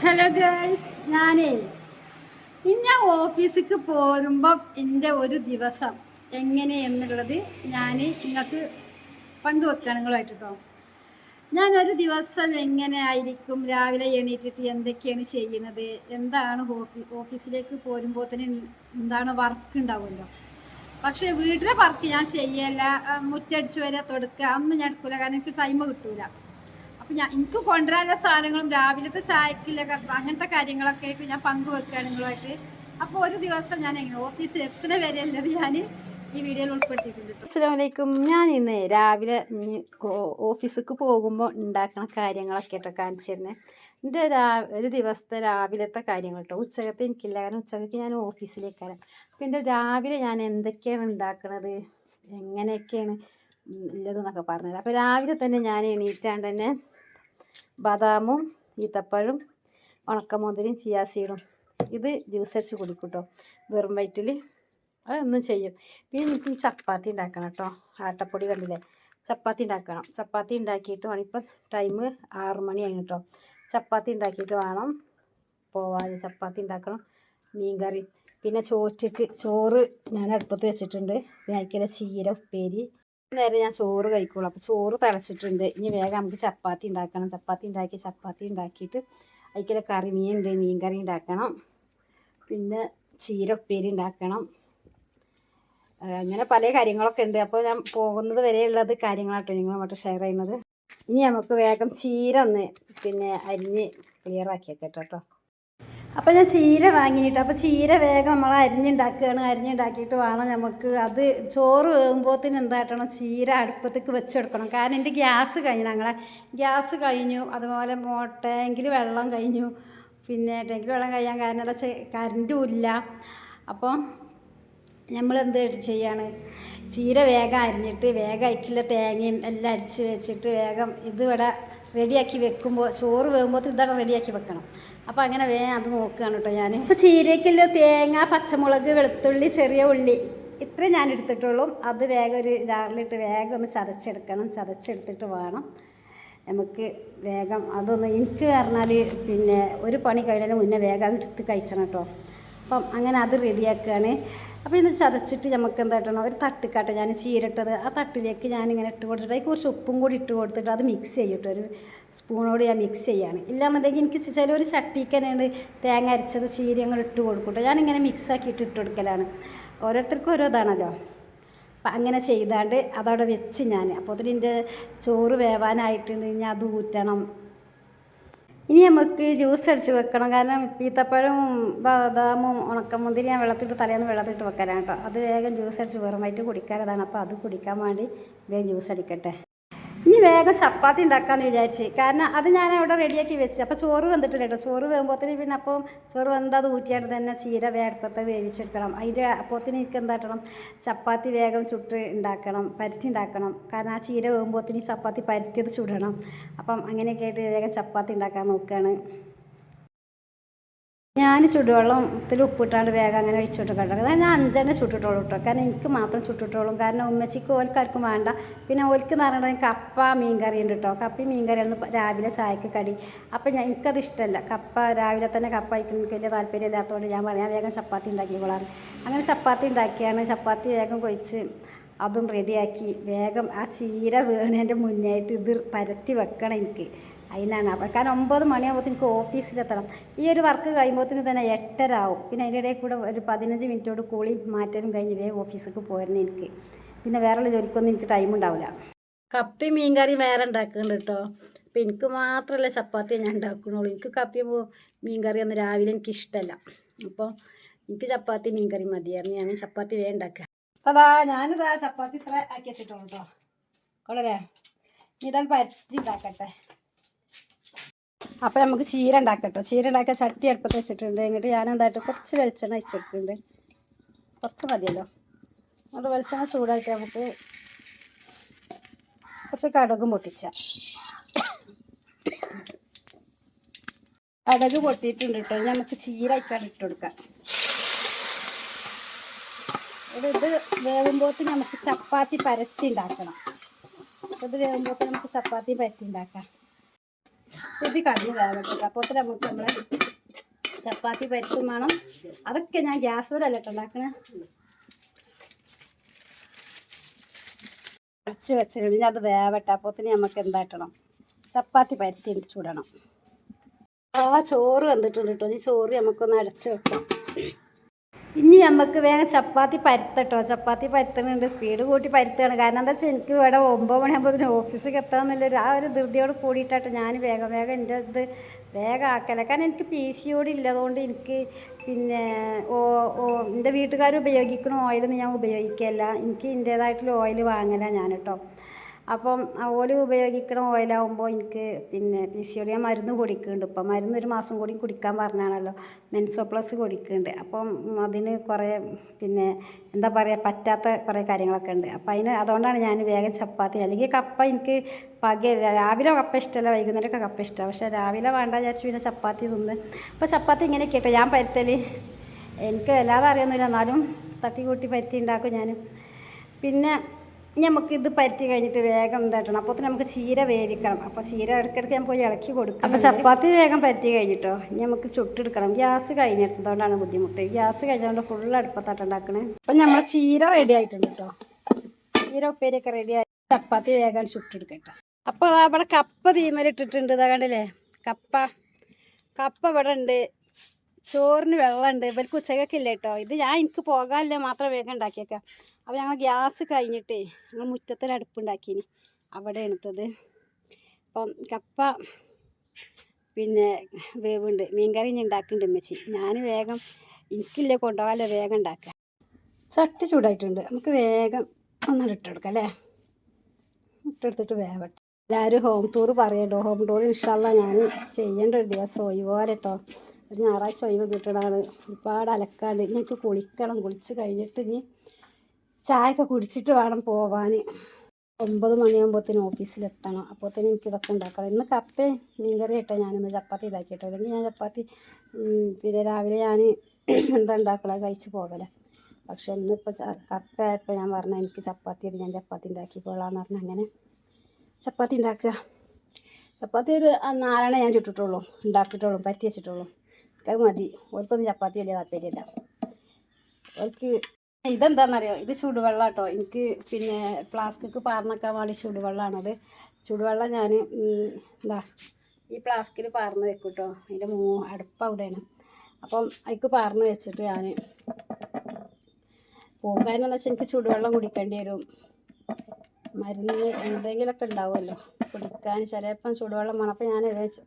Hello guys, ഞാൻ ഓഫീസിലേക്ക് പോരുമ്പം എൻ്റെ ഒരു ദിവസം എങ്ങനെയെന്നുള്ളത് ഞാൻ നിങ്ങൾക്ക് പങ്കുവെക്കുകയാണ് നിങ്ങളുമായിട്ട് കേട്ടോ. ഞാനൊരു ദിവസം എങ്ങനെ ആയിരിക്കും, രാവിലെ എണീറ്റിട്ട് എന്തൊക്കെയാണ് ചെയ്യുന്നത്, എന്താണ് ഓഫീസിലേക്ക് പോരുമ്പോൾ തന്നെ എന്താണ് വർക്ക് ഉണ്ടാവുമല്ലോ. പക്ഷേ വീട്ടിലെ വർക്ക് ഞാൻ ചെയ്യല്ല, മുറ്റടിച്ച് വരെ തുടക്കുക അതൊന്നും ഞാൻ എടുക്കില്ല, കാരണം എനിക്ക് ടൈം കിട്ടൂല. എനിക്ക് കൊണ്ടുവരാനുള്ള സാധനങ്ങളും രാവിലത്തെ ചായക്കില്ല അങ്ങനത്തെ കാര്യങ്ങളൊക്കെ ആയിട്ട് ഞാൻ പങ്കുവെക്കുകയാണ് നിങ്ങളുമായിട്ട്. അപ്പോൾ ഒരു ദിവസം ഞാൻ എങ്ങനെ ഓഫീസിൽ എത്തുന്ന വരെ അല്ലത് ഞാൻ ഈ വീഡിയോയിൽ ഉൾപ്പെടുത്തിയിട്ടുണ്ട്. അസ്സലാമു അലൈക്കും. ഞാൻ ഇന്ന് രാവിലെ ഓഫീസിലേക്ക് പോകുമ്പോൾ ഉണ്ടാക്കുന്ന കാര്യങ്ങളൊക്കെ ആയിട്ട് കാണിച്ചു തരുന്നത്. എൻ്റെ ഒരു ദിവസത്തെ രാവിലത്തെ കാര്യങ്ങൾ കേട്ടോ. ഉച്ചകത്തെ എനിക്കില്ല, കാരണം ഉച്ചയ്ക്ക് ഞാൻ ഓഫീസിലേക്കാണ്. അപ്പം എൻ്റെ രാവിലെ ഞാൻ എന്തൊക്കെയാണ് ഉണ്ടാക്കുന്നത്, എങ്ങനെയൊക്കെയാണ് ഉള്ളതെന്നൊക്കെ പറഞ്ഞത്. അപ്പോൾ രാവിലെ തന്നെ ഞാൻ എണീറ്റാണ്ട് തന്നെ ബദാമും ഈത്തപ്പഴം ഉണക്കമുന്തിരിയും ചിയാ സീഡും ഇത് ജ്യൂസ് അടിച്ച് കുടിക്കും കേട്ടോ, വെറും വയറ്റിൽ. അതൊന്നും ചെയ്യും. പിന്നെ എനിക്ക് ചപ്പാത്തി ഉണ്ടാക്കണം കേട്ടോ. ആട്ടപ്പൊടി കണ്ടില്ലേ, ചപ്പാത്തി ഉണ്ടാക്കണം. ചപ്പാത്തി ഉണ്ടാക്കിയിട്ട് വേണം, ഇപ്പം ടൈം 6 മണിയാണ് കേട്ടോ. ചപ്പാത്തി ഉണ്ടാക്കിയിട്ട് വേണം പോവാൻ. ചപ്പാത്തി ഉണ്ടാക്കണം, മീൻകറി, പിന്നെ ചോറ് ഞാൻ അടുപ്പത്ത് വെച്ചിട്ടുണ്ട്. പിന്നെ അതിൽ ചീര ഉപ്പേരി. നേരെ ഞാൻ ചോറ് കഴിക്കുള്ളൂ. അപ്പോൾ ചോറ് തിളച്ചിട്ടുണ്ട്. ഇനി വേഗം നമുക്ക് ചപ്പാത്തി ഉണ്ടാക്കണം. ചപ്പാത്തി ഉണ്ടാക്കിയിട്ട് അതിൽ കറി മീനുണ്ട്, മീൻ കറി ഉണ്ടാക്കണം, പിന്നെ ചീര ഉപ്പേരി ഉണ്ടാക്കണം. അങ്ങനെ പല കാര്യങ്ങളൊക്കെ ഉണ്ട്. അപ്പോൾ ഞാൻ പോകുന്നത് വരെയുള്ളത് കാര്യങ്ങളാട്ടോ നിങ്ങളുമായിട്ട് ഷെയർ ചെയ്യുന്നത്. ഇനി നമുക്ക് വേഗം ചീര ഒന്ന് അരിഞ്ഞ് ക്ലിയറാക്കിയൊക്കെ കേട്ടോ. അപ്പോൾ ഞാൻ ചീര വാങ്ങിയിട്ട്, അപ്പോൾ ചീര വേഗം നമ്മൾ അരിഞ്ഞുണ്ടാക്കിയിട്ട് വേണം നമുക്ക് അത് ചോറ് വേകുമ്പോഴത്തേന് എന്താട്ടണം, ചീര അടുപ്പത്തേക്ക് വെച്ചെടുക്കണം. കാരണം എൻ്റെ ഗ്യാസ് കഴിഞ്ഞു, അതുപോലെ ടാങ്കിൽ വെള്ളം കഴിഞ്ഞു. പിന്നെ ടാങ്കിൽ വെള്ളം കഴിയാൻ കാരണം എന്താ വെച്ചാൽ കറണ്ടും ഇല്ല. അപ്പോൾ നമ്മളെന്ത് ചെയ്യാണ്, ചീര വേഗം അരിഞ്ഞിട്ട് വേഗം അതിക്കുള്ള തേങ്ങയും എല്ലാം അരിച്ച് വെച്ചിട്ട് വേഗം ഇതിവിടെ റെഡിയാക്കി വെക്കുമ്പോൾ, ചോറ് വേകുമ്പോൾ ഇതാണ് റെഡിയാക്കി വെക്കണം. അപ്പോൾ അങ്ങനെ വേഗം അത് നോക്കുകയാണ് കേട്ടോ ഞാൻ. ഇപ്പോൾ ചീരയ്ക്കുള്ള തേങ്ങ, പച്ചമുളക്, വെളുത്തുള്ളി, ചെറിയ ഉള്ളി ഇത്രയും ഞാൻ എടുത്തിട്ടുള്ളൂ. അത് വേഗം ഒരു ജാറിലിട്ട് വേഗം ഒന്ന് ചതച്ചെടുത്തിട്ട് വേണം നമുക്ക് വേഗം അതൊന്ന്, എനിക്ക് പറഞ്ഞാൽ ഒരു പണി കഴിഞ്ഞതിന് മുന്നേ വേഗം എടുത്ത് കഴിച്ചണം കേട്ടോ. അപ്പം അങ്ങനെ അത് റെഡിയാക്കുകയാണ്. അപ്പോൾ ഇത് ചതച്ചിട്ട് നമുക്ക് എന്തായിട്ടണം, ഒരു തട്ടിക്കാട്ടെ ഞാൻ ചീരട്ടത്, ആ തട്ടിലേക്ക് ഞാനിങ്ങനെ ഇട്ട് കൊടുത്തിട്ട് അതിൽ കുറച്ച് ഉപ്പും കൂടി ഇട്ട് കൊടുത്തിട്ട് അത് മിക്സ് ചെയ്യും കേട്ടോ. ഒരു സ്പൂണോട് ഞാൻ മിക്സ് ചെയ്യാണ്. ഇല്ലാന്നുണ്ടെങ്കിൽ എനിക്ക് ചിലൊരു ചട്ടിക്ക് തന്നെയാണ് തേങ്ങ അരച്ചത് ചീരങ്ങൾ ഇട്ട് കൊടുക്കും കേട്ടോ. ഞാനിങ്ങനെ മിക്സാക്കിയിട്ട് ഇട്ട് കൊടുക്കലാണ്. ഓരോരുത്തർക്കും ഓരോ ഇതാണല്ലോ. അപ്പം അങ്ങനെ ചെയ്താണ്ട് അതവിടെ വെച്ച് ഞാൻ. അപ്പോൾ അതിൻ്റെ ചോറ് വേവാനായിട്ടുണ്ട്. ഇനി അത് ഊറ്റണം. ഇനി നമുക്ക് ജ്യൂസ് അടിച്ച് വെക്കണം. കാരണം ഈത്തപ്പഴം, ബദാമും ഉണക്കമുന്തിരി ഞാൻ തലേന്ന് വെള്ളത്തിട്ട് വെക്കലാണ് കേട്ടോ. അത് വേഗം ജ്യൂസ് അടിച്ച് വെറുമായിട്ട് കുടിക്കാനതാണ്. അപ്പോൾ അത് കുടിക്കാൻ വേണ്ടി വേഗം ജ്യൂസ് അടിക്കട്ടെ. ഇനി വേഗം ചപ്പാത്തി ഉണ്ടാക്കാമെന്ന് വിചാരിച്ച്, കാരണം അത് ഞാൻ അവിടെ റെഡിയാക്കി വെച്ച്. അപ്പോൾ ചോറ് വെന്തിട്ടില്ല കേട്ടോ. ചോറ് വേകുമ്പോഴത്തേന് പിന്നെ അപ്പം ചോറ് വെന്താത് ഊറ്റിയായിട്ട് തന്നെ ചീര വേഗത്തെ വേവിച്ചെടുക്കണം. അതിൻ്റെ അപ്പോഴത്തേന് എനിക്ക് എന്താക്കണം, ചപ്പാത്തി വേഗം പരത്തി ഉണ്ടാക്കണം. കാരണം ആ ചീര വേകുമ്പോഴത്തേന് ചപ്പാത്തി പരത്തിയത് ചുടണം. അപ്പം അങ്ങനെയൊക്കെ ആയിട്ട് വേഗം ചപ്പാത്തി ഉണ്ടാക്കാൻ നോക്കുകയാണ് ഞാൻ. ചുടുവെള്ളത്തിൽ ഉപ്പിട്ടാണ്ട് വേഗം അങ്ങനെ ഒഴിച്ചിട്ട് കിടക്കും. അതായത് ഞാൻ 5 ചുട്ടിട്ടുള്ളൂ കേട്ടോ. കാരണം എനിക്ക് മാത്രം ചുട്ടിട്ടുള്ളൂ. കാരണം ഉമ്മച്ചിക്ക് ഓൽക്കാർക്കും വേണ്ട. പിന്നെ ഓൽക്ക് എന്ന് പറഞ്ഞിട്ടുണ്ടെങ്കിൽ കപ്പ മീൻകറി ഉണ്ട് കേട്ടോ. കപ്പയും മീൻകറിയാണ് രാവിലെ ചായക്ക് കടി. അപ്പം എനിക്കത് ഇഷ്ടമല്ല. രാവിലെ തന്നെ കപ്പ കഴിക്കുന്ന എനിക്ക് വലിയ താല്പര്യമില്ലാത്തതുകൊണ്ട് ഞാൻ പറയാം വേഗം ചപ്പാത്തി ഉണ്ടാക്കിക്കോളാറ്. അങ്ങനെ ചപ്പാത്തി ഉണ്ടാക്കിയാണ്. ചപ്പാത്തി വേഗം കൊഴിച്ച് അതും റെഡിയാക്കി വേഗം ആ ചീര വീണതിൻ്റെ മുന്നേയായിട്ട് ഇത് പരത്തി വെക്കണം എനിക്ക്. അതിനാണ്. കാരണം 9 മണിയാകുമ്പോഴത്തേന് എനിക്ക് ഓഫീസിലെത്തണം. ഈ ഒരു വർക്ക് കഴിയുമ്പോഴത്തേന് തന്നെ 8:30 ആവും. പിന്നെ അതിൻ്റെ ഇടയിൽ കൂടെ ഒരു 15 മിനിറ്റോട് കൂളിയും മാറ്റലും കഴിഞ്ഞ് വേഗം ഓഫീസിലേക്ക് പോരണം എനിക്ക്. പിന്നെ വേറെയുള്ള ജോലിക്കൊന്നും എനിക്ക് ടൈം ഉണ്ടാവില്ല. കപ്പയും മീൻകറി വേറെ ഉണ്ടാക്കുന്നുണ്ട് കേട്ടോ. അപ്പോൾ എനിക്ക് മാത്രമല്ല ചപ്പാത്തി ഞാൻ ഉണ്ടാക്കണുള്ളൂ. എനിക്ക് കപ്പയും മീൻകറിയൊന്നും രാവിലെ എനിക്ക് ഇഷ്ടമല്ല. അപ്പോൾ എനിക്ക് ചപ്പാത്തി മീൻകറി മതിയായിരുന്നു. ഞാൻ ചപ്പാത്തി വേഗം ഉണ്ടാക്കുക. അപ്പോൾ ഞാനിതാ ചപ്പാത്തി ഇത്ര ആക്കി വെച്ചിട്ടുള്ളൂ കേട്ടോ. കൊള്ളല്ലേ, ഇതാണ് പരത്തി ഉണ്ടാക്കട്ടെ. അപ്പോൾ നമുക്ക് ചീര ഉണ്ടാക്കട്ടോ. ചീര ഉണ്ടാക്കാൻ ചട്ടി അടുപ്പത്ത് വെച്ചിട്ടുണ്ട്. എന്നിട്ട് ഞാൻ എന്തായിട്ട് കുറച്ച് വെളിച്ചെണ്ണ വെച്ചിട്ടുണ്ട്. കുറച്ച് മതിയല്ലോ. അതുകൊണ്ട് വെളിച്ചെണ്ണ ചൂടാക്കി നമുക്ക് കുറച്ച് കടുകും കടുക് പൊട്ടിയിട്ടുണ്ട് കേട്ടോ. നമുക്ക് ചീര ഇട്ടാണ് ഇട്ട് കൊടുക്കാം. ഇത് വേകുമ്പോഴത്തേക്ക് നമുക്ക് ചപ്പാത്തി പരത്തി ഉണ്ടാക്കണം. ഇത് വേകുമ്പോഴത്തേക്ക് നമുക്ക് ചപ്പാത്തി പരത്തി ഉണ്ടാക്കാം. ഇത് കടന്ന് വേവട്ടെ. അപ്പോൾ നമുക്ക് നമ്മളെ ചപ്പാത്തി പരിപ്പും വേണം. അതൊക്കെ ഞാൻ ഗ്യാസ് വരെ അല്ല ഉണ്ടാക്കണേ. അരച്ച് വെച്ചിട്ട് അത് വേവട്ടെ. അപ്പോത്തിന് നമുക്ക് എന്താട്ടണം, ചപ്പാത്തി പരുത്തി ചൂടണം. ചോറ് വന്നിട്ടുണ്ട് കേട്ടോ. ഈ ചോറ് നമുക്കൊന്ന് അടച്ച് വെക്കാം. ഇനി നമുക്ക് വേഗം ചപ്പാത്തി പരുത്തട്ടോ. ചപ്പാത്തി പരുത്തുന്നുണ്ട്, സ്പീഡ് കൂട്ടി പരുത്തുകയാണ്. കാരണം എന്താ വെച്ചാൽ എനിക്ക് ഇവിടെ 9 മണിയാകുമ്പോൾ ഓഫീസിൽ എത്താമെന്നുള്ളൊരു ആ ഒരു ധൃതിയോട് കൂടിയിട്ടായിട്ട് ഞാൻ വേഗം എൻ്റെ ഇത് വേഗം ആക്കല. കാരണം എനിക്ക് PCOD ഇല്ലതുകൊണ്ട് എനിക്ക് പിന്നെ എൻ്റെ വീട്ടുകാർ ഉപയോഗിക്കുന്ന ഓയിലൊന്നും ഞാൻ ഉപയോഗിക്കുകയല്ല. എനിക്ക് എൻ്റേതായിട്ടുള്ള ഓയിൽ വാങ്ങല ഞാൻ കേട്ടോ. അപ്പം ഓയിൽ ഉപയോഗിക്കണ ഓയിലാവുമ്പോൾ എനിക്ക് പിന്നെ PCOD ഞാൻ മരുന്ന് കുടിക്കുന്നുണ്ട്. ഇപ്പം മരുന്ന് 1 മാസം കൂടി കുടിക്കാൻ പറഞ്ഞാണല്ലോ, മെൻസോപ്ലസ് കുടിക്കുന്നുണ്ട്. അപ്പം അതിന് കുറേ പിന്നെ എന്താ പറയുക, പറ്റാത്ത കുറേ കാര്യങ്ങളൊക്കെ ഉണ്ട്. അപ്പം അതുകൊണ്ടാണ് ഞാൻ വേഗം ചപ്പാത്തി, അല്ലെങ്കിൽ കപ്പ എനിക്ക് രാവിലെ കപ്പ ഇഷ്ടമല്ല, വൈകുന്നേരമൊക്കെ കപ്പ ഇഷ്ടമാണ്. പക്ഷേ രാവിലെ വേണ്ട വിചാരിച്ച് പിന്നെ ചപ്പാത്തി തിന്ന്. അപ്പോൾ ചപ്പാത്തി ഇങ്ങനെയൊക്കെ കേട്ടോ ഞാൻ പരുത്തൽ. എനിക്ക് വല്ലാതെ അറിയൊന്നുമില്ല, എന്നാലും തട്ടി കൂട്ടി പരുത്തി ഉണ്ടാക്കും ഞാൻ. പിന്നെ നമുക്കിത് പരുത്തി കഴിഞ്ഞിട്ട് വേഗം എന്താട്ടണം, അപ്പോൾ നമുക്ക് ചീര വേവിക്കണം. അപ്പോൾ ചീര ഇടയ്ക്കിടയ്ക്ക് ഞാൻ പോയി ഇളക്കി കൊടുക്കും. അപ്പോൾ ചപ്പാത്തി വേഗം പരുത്തി കഴിഞ്ഞിട്ടോ നമുക്ക് ചുട്ടെടുക്കണം. ഗ്യാസ് കഴിഞ്ഞെടുത്തതുകൊണ്ടാണ് ബുദ്ധിമുട്ട്. ഗ്യാസ് കഴിഞ്ഞതുകൊണ്ട് ഫുൾ അടുപ്പത്താട്ട് ഉണ്ടാക്കണേ. അപ്പം നമ്മൾ ചീര റെഡി ആയിട്ടുണ്ട് കേട്ടോ. ചീര ഉപ്പേരിയൊക്കെ റെഡി ആയി. ചപ്പാത്തി വേഗം ചുട്ടെടുക്കട്ടോ. അപ്പോൾ അവിടെ കപ്പ തീമലിട്ടിട്ടുണ്ട്. ഇതാ കണ്ടില്ലേ, കപ്പ ഇവിടെ ഉണ്ട്. ചോറിന് വെള്ളമുണ്ട്. ഇവർക്ക് ഉച്ചക്കൊക്കെ ഇല്ല കേട്ടോ. ഇത് എനിക്ക് പോകാനില്ല മാത്രം വേഗം ഉണ്ടാക്കിയേക്കാം. അപ്പോൾ ഞങ്ങൾ ഗ്യാസ് കഴിഞ്ഞിട്ടേ ഞങ്ങൾ മുറ്റത്തൊരു അടുപ്പുണ്ടാക്കിനി, അവിടെയാണ് ഇട്ടത്. അപ്പം കപ്പ പിന്നെ വേവുണ്ട്, മീൻകറി ഞാൻ ഉണ്ടാക്കുന്നുണ്ട് ഉമ്മച്ചി. ഞാൻ വേഗം എനിക്കില്ലേ കൊണ്ടുപോകാമല്ലോ, വേഗം ഉണ്ടാക്കാം. ചട്ടി ചൂടായിട്ടുണ്ട്, നമുക്ക് വേഗം ഒന്നും ഇട്ടെടുക്കാം അല്ലേ. ഇട്ടെടുത്തിട്ട് വേവട്ടെ. എല്ലാവരും ഹോം ടൂർ പറയട്ടോ. ഹോം ടൂർ ഇൻഷാ അല്ലാ ഞാൻ ചെയ്യേണ്ട ഒരു ദിവസം ഒഴിവുപോലെ കേട്ടോ. ഒരു ഞായറാഴ്ച ഒഴിവ് കിട്ടണതാണ്. ഒരുപാട് അലക്കാണ്ട്. എനിക്ക് കുളിക്കണം. കുളിച്ച് കഴിഞ്ഞിട്ട് ഇനി ചായയൊക്കെ കുടിച്ചിട്ട് വേണം പോവാൻ. 9 മണിയാകുമ്പോഴത്തേനും ഓഫീസിലെത്തണം. അപ്പോഴത്തേനും എനിക്കിതൊക്കെ ഉണ്ടാക്കണം. ഇന്ന് കപ്പയും മീൻകറി ഇട്ടോ ഞാനിന്ന് ചപ്പാത്തി ഉണ്ടാക്കി കേട്ടോ. അല്ലെങ്കിൽ ഞാൻ ചപ്പാത്തി പിന്നെ രാവിലെ ഞാൻ എന്താ ഉണ്ടാക്കണം കഴിച്ച് പോകല. പക്ഷെ ഇന്നിപ്പോൾ കപ്പ ആയപ്പോൾ ഞാൻ പറഞ്ഞാൽ എനിക്ക് ചപ്പാത്തി ഞാൻ ചപ്പാത്തി ഉണ്ടാക്കിക്കോളാന്ന് പറഞ്ഞാൽ അങ്ങനെ ചപ്പാത്തി ഉണ്ടാക്കുക. ചപ്പാത്തി ഒരു 4 ഞാൻ ചുട്ടിട്ടുള്ളൂ, ഉണ്ടാക്കിയിട്ടുള്ളൂ, പരത്തി വെച്ചിട്ടുള്ളൂ. അത് മതി. ഓർക്കൊന്നും ചപ്പാത്തി വലിയ താല്പര്യമില്ല. ഓർക്ക് ഇതെന്താണെന്നറിയോ, ഇത് ചൂടുവെള്ളം കേട്ടോ. എനിക്ക് പിന്നെ ഫ്ലാസ്കിക്ക് പാർന്നൊക്കാൻ വേണ്ടി ചൂടുവെള്ളമാണത്. ചൂടുവെള്ളം ഞാൻ ഈ ഫ്ലാസ്കിൽ പാർന്ന് വെക്കും കേട്ടോ. അതിൻ്റെ അടുപ്പ് അവിടെയാണ്. അപ്പം അതിക്ക് പാർന്ന് വെച്ചിട്ട് ഞാൻ പോകും. കാരണം എന്താ വെച്ചാൽ എനിക്ക് ചൂടുവെള്ളം കുടിക്കേണ്ടി വരും. മരുന്ന് എന്തെങ്കിലുമൊക്കെ ഉണ്ടാവുമല്ലോ കുടിക്കാൻ. ചിലപ്പം ചൂടുവെള്ളം വേണം. അപ്പോൾ ഞാൻ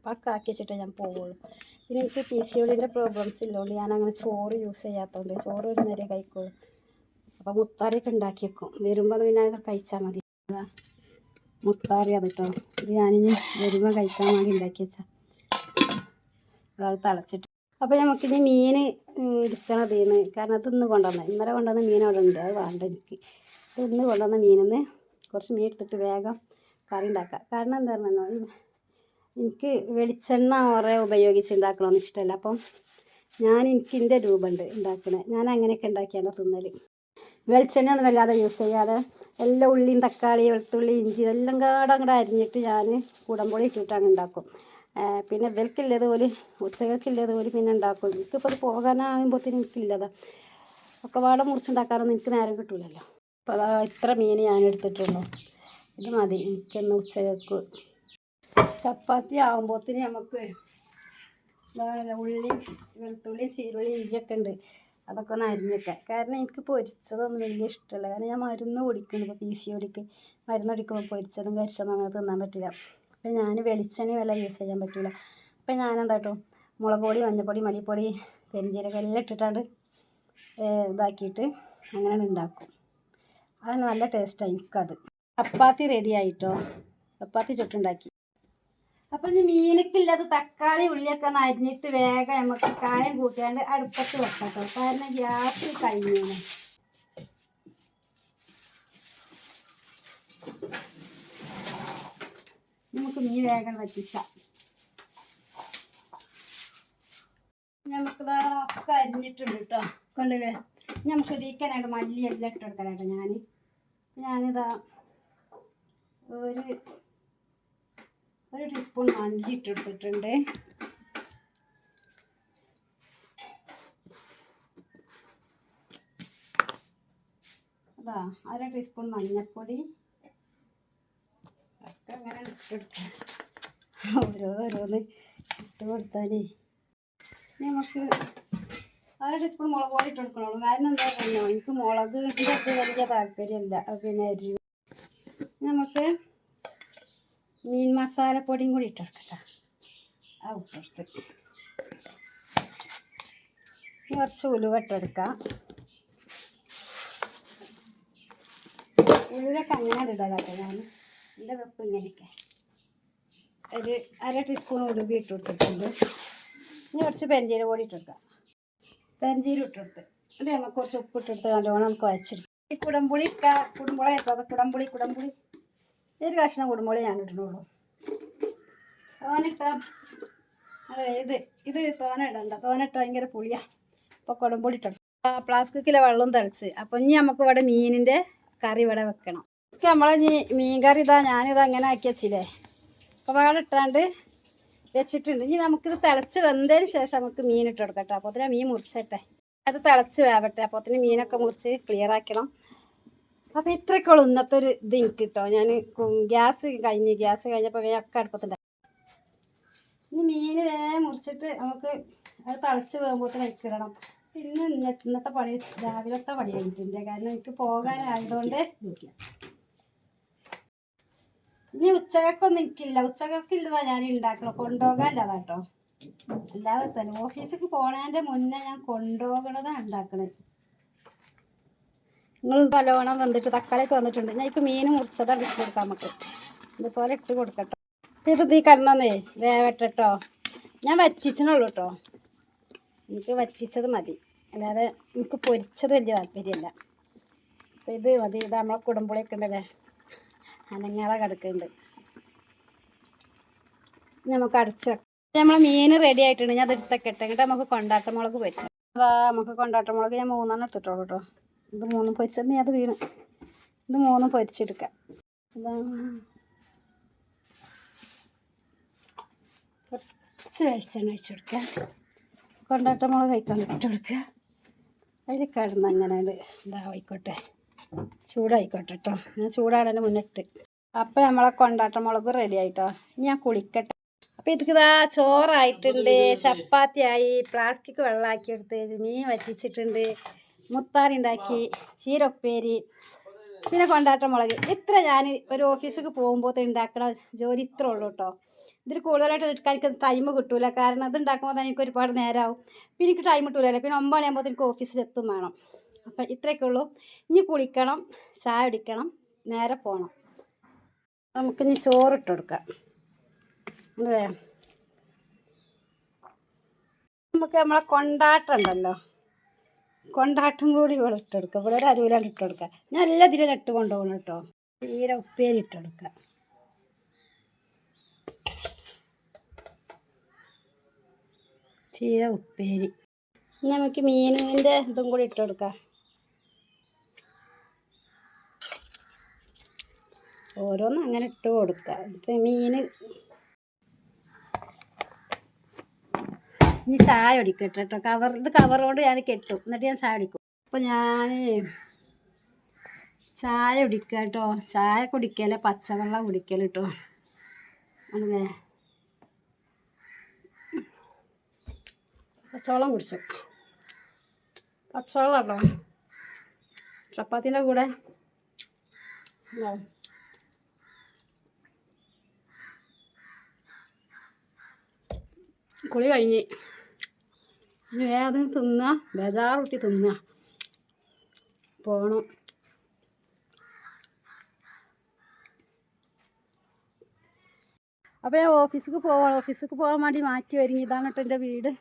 പക്ക ആക്കി വെച്ചിട്ടേ ഞാൻ പോവുള്ളൂ. പിന്നെ എനിക്ക് PCODൻ്റെ പ്രോബ്ലംസ് ഇല്ലോണ്ട് ഞാനങ്ങനെ ചോറ് യൂസ് ചെയ്യാത്തതുകൊണ്ട് ചോറ് ഒരു നേരം കഴിക്കുള്ളൂ. അപ്പോൾ മുത്താറിയൊക്കെ ഉണ്ടാക്കി വെക്കും. വരുമ്പോൾ പിന്നെ അത് കഴിച്ചാൽ മതി. മുത്താറി അത് കേട്ടോ. ഇത് ഞാനിനി വരുമ്പോൾ കഴിക്കാൻ വേണ്ടി ഉണ്ടാക്കി വെച്ചാൽ അത് തിളച്ചിട്ട്. അപ്പോൾ നമുക്കിനി മീൻ എടുക്കണതേന്ന്. കാരണം അത് ഇന്ന് കൊണ്ടുവന്നത്, ഇന്നലെ കൊണ്ടുവന്ന മീൻ അവിടെ ഉണ്ട്. അത് വേണ്ട എനിക്ക്. ഇത് ഇന്ന് കൊണ്ടുവന്ന മീനിന്ന് കുറച്ച് മീൻ എടുത്തിട്ട് വേഗം കറി ഉണ്ടാക്കാം. കാരണം എന്താ പറഞ്ഞാൽ എനിക്ക് വെളിച്ചെണ്ണ കുറേ ഉപയോഗിച്ച് ഉണ്ടാക്കണമെന്ന് ഇഷ്ടമല്ല. അപ്പം എനിക്ക് എൻ്റെ രൂപമുണ്ട് ഉണ്ടാക്കുന്നത്. ഞാൻ അങ്ങനെയൊക്കെ ഉണ്ടാക്കിയാണ് തിന്നൽ. വെളിച്ചെണ്ണ ഒന്നും വല്ലാതെ യൂസ് ചെയ്യാതെ എല്ലാ ഉള്ളിയും തക്കാളി വെളുത്തുള്ളി ഇഞ്ചി ഇതെല്ലാം അങ്ങോട്ട് അരിഞ്ഞിട്ട് ഞാൻ കുടംപൊളി ഇട്ടിട്ടാണ് ഉണ്ടാക്കും. പിന്നെ ഇവൽക്കില്ലത് പോലെ ഉച്ചകൾക്കില്ലത് പോലെ പിന്നെ ഉണ്ടാക്കും. എനിക്കിപ്പോൾ അത് പോകാനാകുമ്പോഴത്തേനും എനിക്കില്ലതാ ഒക്കെ പാടെ മുറിച്ചുണ്ടാക്കാനൊന്നും എനിക്ക് നേരം കിട്ടില്ലല്ലോ. അപ്പോൾ അതാ ഇത്ര മീൻ ഞാൻ എടുത്തിട്ടുള്ളൂ. ഇത് മതി എനിക്കെന്ന് ഉച്ചകൾക്ക്. ചപ്പാത്തി ആകുമ്പോഴത്തേന് നമുക്ക് ഉള്ളി വെളുത്തുള്ളി ചീരുള്ളി ഇഞ്ചിയൊക്കെ ഉണ്ട്, അതൊക്കെ ഒന്ന് അരിഞ്ഞൊക്കെ. കാരണം എനിക്ക് പൊരിച്ചതൊന്നും വലിയ ഇഷ്ടമല്ല. കാരണം ഞാൻ മരുന്ന് കുടിക്കുന്നു. ഇപ്പോൾ PCODക്ക് മരുന്ന് കുടിക്കുമ്പോൾ പൊരിച്ചതും കരിച്ചതും അങ്ങനെ തിന്നാൻ പറ്റില്ല. അപ്പോൾ ഞാൻ വെളിച്ചെണ്ണ വല്ല യൂസ് ചെയ്യാൻ പറ്റില്ല. അപ്പോൾ ഞാനെന്താ കേട്ടോ മുളക് പൊടി മഞ്ഞൾപ്പൊടി മല്ലിപ്പൊടി പെരിഞ്ചീരകം എല്ലാം ഇട്ടിട്ടാണ്ട് ഇതാക്കിയിട്ട് അങ്ങനെ ഉണ്ടാക്കും. അത് നല്ല ടേസ്റ്റാണ് എനിക്കത്. ചപ്പാത്തി റെഡി ആയിട്ടോ. ചപ്പാത്തി ചുട്ടുണ്ടാക്കി. അപ്പം ഇനി മീനൊക്കെയില്ലത് തക്കാളി ഉള്ളിയൊക്കെ ഒന്ന് അരിഞ്ഞിട്ട് വേഗം നമുക്ക് കായം കൂട്ടിയാണ്ട് അടുപ്പത്ത് വെക്കാം കേട്ടോ. കാരണം ഗ്യാസ് കഴിഞ്ഞാണ്. നമുക്ക് മീൻ വേഗം വറ്റിക്കാം. നമുക്കിതാ ഒക്കെ അരിഞ്ഞിട്ടുണ്ട് കേട്ടോ. കണ്ടില്ലേ, നമുക്ക് ഇരിക്കാനായിട്ട് മല്ലി എല്ലാം ഇട്ട് കൊടുക്കാനായിട്ട് ഞാനിതാ ഒരു 1 ടീസ്പൂൺ മല്ലി ഇട്ടെടുത്തിട്ടുണ്ട്. അതാ 1/2 ടീസ്പൂൺ മഞ്ഞൾപ്പൊടി. ഒക്കെ അങ്ങനെ ഇട്ടെടുക്കാം. ഓരോന്ന് ഇട്ട് കൊടുത്താൽ നമുക്ക് 1/2 ടീസ്പൂൺ മുളക് പൊടി ഇട്ടെടുക്കണുള്ളൂ. കാരണം എന്താ പറയുക, എനിക്ക് മുളകിൻ്റെ ഒക്കെ വലിയ താല്പര്യമില്ല. പിന്നെ അരി നമുക്ക് മീൻ മസാലപ്പൊടിയും കൂടി ഇട്ടെടുക്കട്ടെ. ആ ഇട്ടെടുത്ത് കുറച്ച് ഉലുവ ഇട്ടെടുക്കാം. ഉലുവൊക്കെ അങ്ങനെ ഇടാതാട്ടെ. ഞാൻ എൻ്റെ വെപ്പ് ഇങ്ങനെയൊക്കെ 1/2 ടീസ്പൂൺ ഉലുവ ഇട്ട് കൊടുത്തിട്ടുണ്ട്. ഇനി കുറച്ച് പെരിഞ്ചീരകം പൊടി ഇട്ടെടുക്കാം. പെരിഞ്ചീരം ഇട്ടെടുത്ത് അത് നമുക്ക് കുറച്ച് ഉപ്പ് ഇട്ടെടുത്ത് നല്ലോണം നമുക്ക് വരച്ചെടുക്കാം. ഈ കുടംപുളി കുടംപുളി ഇട്ടോ. അത് കുടംപുളി ഒരു കഷ്ണം കുടംപുളി ഞാൻ ഇടുന്നുള്ളൂ. തോനിട്ട ഇത് തോന തോനിട്ട ഭയങ്കര പുളിയാണ്. അപ്പോൾ കുടംപുളി ഇട്ടെടുക്കും. പ്ലാസ്റ്റിക്കിലെ വെള്ളം തിളച്ച്. അപ്പോൾ ഇനി നമുക്ക് ഇവിടെ മീനിൻ്റെ കറി ഇവിടെ വെക്കണം. നമ്മളെ മീൻ കറി ഞാനിതാ അങ്ങനെ ആക്കി വെച്ചില്ലേ. അപ്പോൾ അവിടെ ഇട്ടാണ്ട് വെച്ചിട്ടുണ്ട്. ഇനി നമുക്കിത് തിളച്ച് വെന്തതിന് ശേഷം നമുക്ക് മീൻ ഇട്ട് കൊടുക്കട്ടെ. അപ്പോൾ അതിന് മീൻ മുറിച്ചിട്ടെ അത് തിളച്ച് വേവട്ടെ. അപ്പോൾ അതിന് മീനൊക്കെ മുറിച്ച് ക്ലിയർ ആക്കണം. അപ്പോൾ ഇത്രയൊക്കെയുള്ളൂ ഇന്നത്തെ ഒരു ഇത് എനിക്ക് കിട്ടോ. ഞാൻ ഗ്യാസ് കഴിഞ്ഞപ്പോൾ വേഗം അടുപ്പത്തുണ്ടായി. ഇനി മീൻ വേഗം മുറിച്ചിട്ട് നമുക്ക് അത് തിളച്ച് വേകുമ്പോഴത്തേന് ഇടണം. പിന്നെ ഇന്നത്തെ പണി രാവിലത്തെ പണി കഴിഞ്ഞിട്ടുണ്ട്. കാരണം എനിക്ക് പോകാനായതുകൊണ്ട് നോക്കിയാൽ ഇനി ഉച്ചക്കൊന്നും എനിക്കില്ല. ഉച്ചക്കൊക്കില്ലതാ ഞാൻ ഉണ്ടാക്കണം. കൊണ്ടുപോകാനില്ലതാ കേട്ടോ. അല്ലാതെ തന്നെ ഓഫീസിലേക്ക് പോണതിൻ്റെ മുന്നേ ഞാൻ കൊണ്ടുപോകണതാണ് ഉണ്ടാക്കണത്. നിങ്ങൾ നല്ലോണം വന്നിട്ട് തക്കാളിയൊക്കെ വന്നിട്ടുണ്ട്. ഞാൻ എനിക്ക് മീൻ മുറിച്ചതാണ് ഇട്ട് കൊടുക്കാം. നമുക്ക് ഇതുപോലെ ഇട്ട് കൊടുക്കട്ടോ. ഇത് തീ കിടന്നേ വേവട്ടോ. ഞാൻ വറ്റിച്ചനുള്ളൂ കേട്ടോ. എനിക്ക് വറ്റിച്ചത് മതി. അല്ലാതെ എനിക്ക് പൊരിച്ചത് വലിയ താല്പര്യമില്ല. അപ്പോൾ ഇത് മതി. ഇത് നമ്മളെ കുടംപുളിയൊക്കെ ഉണ്ടല്ലേ, അനങ്ങാതെ കിടക്കുന്നുണ്ട്. നമുക്ക് അടച്ച് വെക്കാം. നമ്മളെ മീൻ റെഡി ആയിട്ടുണ്ട്. ഞാൻ അത് എടുത്തൊക്കെ എന്നിട്ട് നമുക്ക് കൊണ്ടാട്ടമുളക് പൊരിച്ചു. അതാ നമുക്ക് കൊണ്ടാട്ടമുളക് ഞാൻ 3 എടുത്തിട്ടുള്ളൂ കേട്ടോ. ഇത് 3 പൊരിച്ചമ്മേ അത് വീണ്. ഇത് 3 പൊരിച്ചെടുക്കാം. അതാ കുറച്ച് വെളിച്ചെണ്ണ ഒഴിച്ച് കൊടുക്കുക. കൊണ്ടാട്ടമുളക് കഴിക്കാൻ ഇട്ട് കൊടുക്കുക. അതിൽ കിടന്ന് അങ്ങനെ ഇതായിക്കോട്ടെ, ചൂടായിക്കോട്ടെ കേട്ടോ. ഞാൻ ചൂടാടേണ്ട മുന്നിട്ട്. അപ്പോൾ നമ്മളെ കൊണ്ടാട്ടമുളക് റെഡി ആയിട്ടോ. ഇനി ഞാൻ കുളിക്കട്ടെ. അപ്പോൾ ഇതിതാ ചോറായിട്ടുണ്ട്, ചപ്പാത്തിയായി, പ്ലാസ്റ്റിക് വെള്ളമാക്കിയെടുത്ത്, മീൻ വറ്റിച്ചിട്ടുണ്ട്, മുത്താറി ഉണ്ടാക്കി, ചീര ഉപ്പേരി, പിന്നെ കൊണ്ടാട്ടമുളക്. ഇത്ര ഞാൻ ഒരു ഓഫീസിലേക്ക് പോകുമ്പോൾ ഉണ്ടാക്കണ ജോലി ഇത്രേ ഉള്ളൂ കേട്ടോ. ഇതിൽ കൂടുതലായിട്ട് എടുക്കാൻ എനിക്ക് ടൈം കിട്ടൂല. കാരണം അത് ഉണ്ടാക്കുമ്പോൾ തന്നെ എനിക്ക് ഒരുപാട് നേരമാവും. പിന്നെ എനിക്ക് ടൈം കിട്ടൂലല്ലോ. പിന്നെ 9 മണിയാകുമ്പോൾ എനിക്ക് ഓഫീസിലെത്തും വേണം. അപ്പം ഇത്രയൊക്കെ ഉള്ളൂ. ഇനി കുളിക്കണം, ചായ കുടിക്കണം, നേരെ പോകണം. നമുക്കിനി ചോറിട്ട് കൊടുക്കാം. അല്ലേ, നമുക്ക് നമ്മളെ കൊണ്ടാട്ടം ഉണ്ടല്ലോ, കൊണ്ടാട്ടം കൂടി ഇവിടെ ഇട്ട് കൊടുക്കുക. ഇവിടെ ഒരു അരുവിലാണ് ഇട്ട് കൊടുക്കുക. ഞാൻ എല്ലാ ഇതിലും ഇട്ട് കൊണ്ടുപോകണം കേട്ടോ. ചീര ഉപ്പേരി ഇട്ട് കൊടുക്കുക. ചീര ഉപ്പേരി. നമുക്ക് മീനിൻ്റെ ഇതും കൂടി ഇട്ട് കൊടുക്കാം. ഓരോന്നും അങ്ങനെ ഇട്ട് കൊടുക്കുക. ഇത് മീൻ. ഇനി ചായ കുടിക്കട്ടെ കേട്ടോ. ഇത് കവറുകൊണ്ട് ഞാൻ കെട്ടും, എന്നിട്ട് ഞാൻ ചായ കുടിക്കും. അപ്പോൾ ഞാൻ ചായ കുടിക്കുക കേട്ടോ. ചായ കുടിക്കല, പച്ചവെള്ളം കുടിക്കൽ കേട്ടോ. ആണല്ലേ, പച്ചവെള്ളം കുടിച്ചു. പച്ചവെള്ളം കേട്ടോ. ചപ്പാത്തിൻ്റെ കൂടെ കുളി കഴിഞ്ഞ് ഇനി വേഗം തിന്നുക, ബേജാറൂട്ടി തിന്നുക, പോകണം. അപ്പോൾ ഞാൻ ഓഫീസിലേക്ക് പോകാൻ വേണ്ടി മാറ്റി ഒരുങ്ങി. ഇതാണ് കേട്ടോ എൻ്റെ വീട്.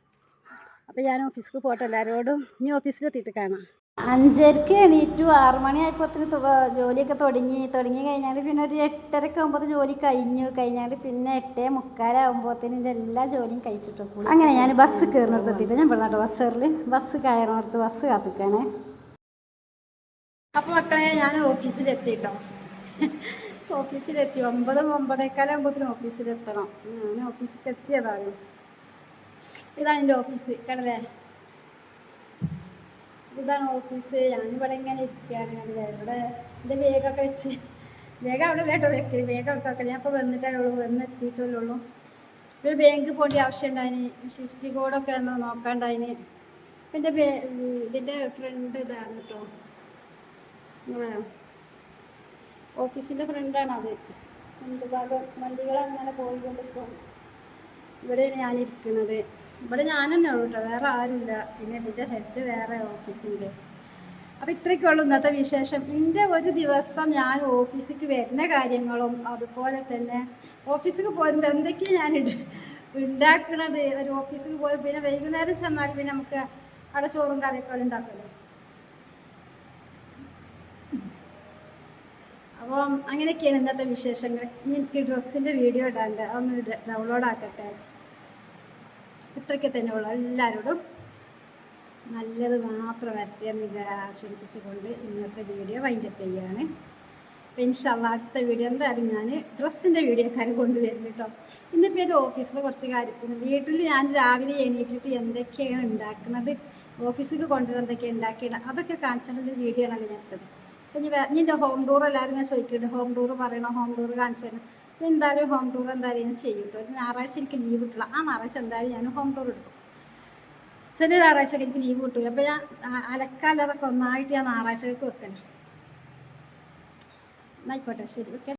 അപ്പോൾ ഞാൻ ഓഫീസിലേക്ക് പോട്ടെ. എല്ലാവരോടും ഇനി ഓഫീസിലെത്തിയിട്ട് കാണാം. 5:30 എണീറ്റു. 6 മണിയായപ്പോഴത്തേന് ജോലിയൊക്കെ തുടങ്ങി കഴിഞ്ഞാൽ പിന്നെ ഒരു 8:30 ആകുമ്പോൾ ജോലി കഴിഞ്ഞാൽ പിന്നെ 8:45 എൻ്റെ എല്ലാ ജോലിയും കഴിച്ചിട്ട് പോയി. അങ്ങനെ ഞാൻ ബസ് കയറുന്നിടത്തെത്തിയിട്ട് ഞാൻ പറഞ്ഞിട്ട് ബസ് കയറുന്നിടത്ത് ബസ് കാത്തിക്കാണേ. അപ്പോൾ മക്കളെ ഞാൻ ഓഫീസിലെത്തിട്ടോ. ഓഫീസിലെത്തി 9-9:15 ഓഫീസിലെത്തണം. ഞാൻ ഓഫീസിൽ എത്തിയതാണ്. ഇതാണ് എൻ്റെ ഓഫീസ് കടലേ, ഇതാണ് ഓഫീസ്. ഞാനിവിടെ ഇങ്ങനെ ഇരിക്കുകയാണ് കടലേ. ഇവിടെ എൻ്റെ വേഗമൊക്കെ വെച്ച്, വേഗം അവിടെ കേട്ടോ വെക്കല്, വേഗം അവിടെയൊക്കെ ഞാൻ ഇപ്പോൾ വന്നിട്ടുള്ളൂ, വന്നെത്തിയിട്ടുള്ളൂ. ഒരു ബാങ്ക് പോകേണ്ട ആവശ്യം ഉണ്ടായിന്, ഷിഫ്റ്റ് കോഡൊക്കെ ഒന്ന് നോക്കാണ്ടായിന്. എൻ്റെ ഇതിൻ്റെ ഫ്രണ്ട് ഇതാണ് കേട്ടോ, ഓഫീസിൻ്റെ ഫ്രണ്ടാണത്. എന്ത് ഭാഗം വണ്ടികളങ്ങനെ പോയിക്കൊണ്ടിരിക്കും. ഇവിടെയാണ് ഞാനിരിക്കുന്നത്. ഇവിടെ ഞാൻ തന്നെ ഉള്ളൂ കേട്ടോ, വേറെ ആരുമില്ല. പിന്നെ ഇതിൻ്റെ ഹെഡ് വേറെ ഓഫീസിൻ്റെ. അപ്പോൾ ഇത്രയൊക്കെയുള്ളൂ ഇന്നത്തെ വിശേഷം. എൻ്റെ ഒരു ദിവസം ഞാൻ ഓഫീസിലേക്ക് വരുന്ന കാര്യങ്ങളും അതുപോലെ തന്നെ ഓഫീസിലേക്ക് പോരുമ്പോൾ എന്തൊക്കെയാണ് ഞാൻ ഉണ്ടാക്കണത്. ഒരു ഓഫീസിലേക്ക് പോയി പിന്നെ വൈകുന്നേരം ചെന്നാൽ പിന്നെ നമുക്ക് അവിടെ ചോറും കറിയൊക്കെ ഉണ്ടാക്കുമല്ലോ. അപ്പം അങ്ങനെയൊക്കെയാണ് ഇന്നത്തെ വിശേഷങ്ങൾ. ഇനി എനിക്ക് ഡ്രസ്സിൻ്റെ വീഡിയോ ഇടാണ്ട്, അതൊന്ന് ഡൗൺലോഡ് ആക്കട്ടെ. ഇത്രയ്ക്ക് തന്നെ ഉള്ളൂ. എല്ലാവരോടും നല്ലത് മാത്രം വരട്ടെ എന്ന് ആശംസിച്ചുകൊണ്ട് ഇന്നത്തെ വീഡിയോ വൈൻഡപ്പ് ചെയ്യുകയാണ്. അപ്പോൾ ഇൻഷാല്ലാ അടുത്ത വീഡിയോ എന്തായാലും ഞാൻ ഡ്രസ്സിൻ്റെ വീഡിയോക്കാരെ കൊണ്ടുവരില്ല കേട്ടോ. ഇന്നിപ്പോൾ ഒരു ഓഫീസിൽ കുറച്ച് കാര്യം, വീട്ടിൽ ഞാൻ രാവിലെ എണീറ്റിട്ട് എന്തൊക്കെയാണ് ഉണ്ടാക്കുന്നത്, ഓഫീസിൽ കൊണ്ടുവരുന്ന എന്തൊക്കെയാണ് ഉണ്ടാക്കിയത്, അതൊക്കെ കാണിച്ചിട്ടുള്ളൊരു വീഡിയോ ആണല്ലോ ഞാൻ ഇട്ടത്. അപ്പം ഇനി ഹോം ടൂർ എല്ലാവരും ഞാൻ ചോദിക്കുന്നുണ്ട്, ഹോം ടൂർ പറയണം, ഹോം ടൂർ കാണിച്ചു തരണം. എന്തായാലും ഹോം ടൂർ എന്തായാലും ഞാൻ ചെയ്യും കേട്ടോ. ഒരു ഞായറാഴ്ച എനിക്ക് ലീവ് കിട്ടില്ല, ആ ഞായറാഴ്ച എന്തായാലും ഞാൻ ഹോം ടൂർ എടുക്കും. ചില ഞായറാഴ്ചയൊക്കെ എനിക്ക് ലീവ് കിട്ടില്ല. അപ്പോൾ ഞാൻ അലക്കാലതൊക്കെ ഒന്നായിട്ട് ഞാൻ ഞായറാഴ്ചക്ക് വെക്കണം. എന്നായിക്കോട്ടെ, ശരി, ഓക്കെ.